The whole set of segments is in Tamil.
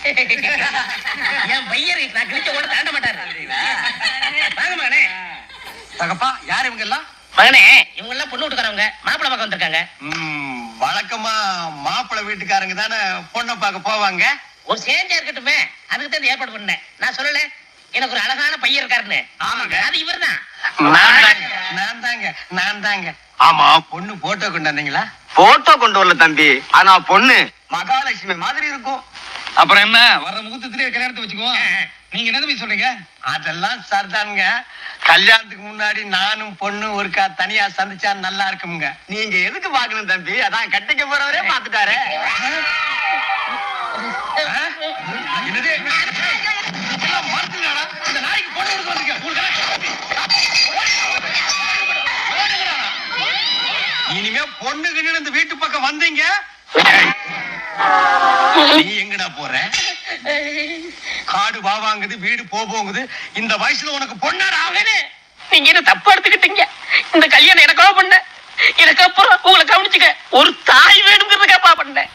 என் பையர் நான் கிழிச்ச கூட தாண்ட மாட்டாரு. வாங்க மகனே. தகப்பா யார் இவங்க எல்லாம்? மகனே இவங்க எல்லாம் பொண்ணு வீட்டுக்காரவங்க மாப்பிள்ளை பார்க்க வந்திருக்காங்க. வழக்கமா மாப்பிள்ளை வீட்டுக்காரங்க தானே பொண்ணை பார்க்க போவாங்க. ஒரு சேஞ்சா இருக்கட்டுமே, அதுக்கு தான் ஏற்பாடு பண்ணேன். நான் சொல்லல எனக்கு ஒரு அழகான பையன் இருக்காருன்னு. ஆமாங்க. அது இவர் தான். நான் தாங்க. ஆமா, பொண்ணு போட்டோ கொண்டாந்தீங்களா? போட்டோ கொண்டு வரல தம்பி. ஆனா பொண்ணு மகாலட்சுமி மாதிரி இருக்கும். அப்புறம் என்ன, வர்ற முகூர்த்தத்திலே கல்யாணத்தை வச்சுக்குவோம். நீங்க என்ன தம்பி சொல்றீங்க? அதெல்லாம் சரிதானுங்க. கல்யாணத்துக்கு முன்னாடி நானும் பொண்ணு ஒருக்கா தனியா சந்திச்சா நல்லா இருக்குமுங்க. நீங்க எதுக்கு பாக்கணும் தம்பி? அதான் கட்டிக்க போறவரே பாத்துட்டாரு. என்னது? எல்லாம் மறந்துங்கடா. இந்த நாய்க்கு பொண்ணு கொடுக்க வந்திருக்கேன். இனிமே பொண்ணுக்கு இந்த வீட்டு பக்கம் வந்தீங்க, நீ எங்கடா போற? காடு வாங்குது, வீடு போகுது. இந்த வயசுல உனக்கு பொண்ணாடா? நீங்க என்ன தப்பா எடுத்துக்கிட்டீங்க? இந்த கல்யாணம் எனக்காக பண்ண, எனக்கு அப்புறம் உங்களை கவனிச்சுக்க ஒரு தாய் வேணுங்கிறதுக்காப்பா பண்ணேன்.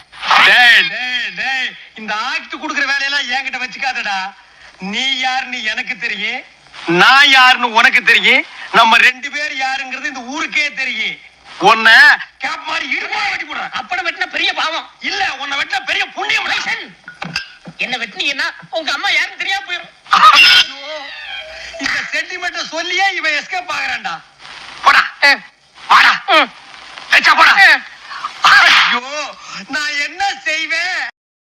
இந்த ஆக்ட் குடுக்கிற வேலையெல்லாம் என்கிட்ட வச்சுக்காதடா. நீ யாருன்னு எனக்கு தெரியும், நான் யாருன்னு உனக்கு தெரியும். நம்ம ரெண்டு பேர் யாருங்கிறது இந்த ஊருக்கே தெரியும். உன்ன கேப் மாதிரி இடுப்பா வெட்டி போடுறேன். அப்பட வெட்டின பெரிய பாவம் இல்ல, உன்னை வெட்டின பெரிய புண்ணியம். என்ன வெட்டினீங்கன்னா உங்க அம்மா யாருன்னு தெரியாம போயிடும். இந்த சென்டிமெண்ட சொல்லியே இவன் எஸ்கேப் ஆகுறான்டா. போடா வாடா. போடா. ஐயோ, நான் என்ன செய்வேன்?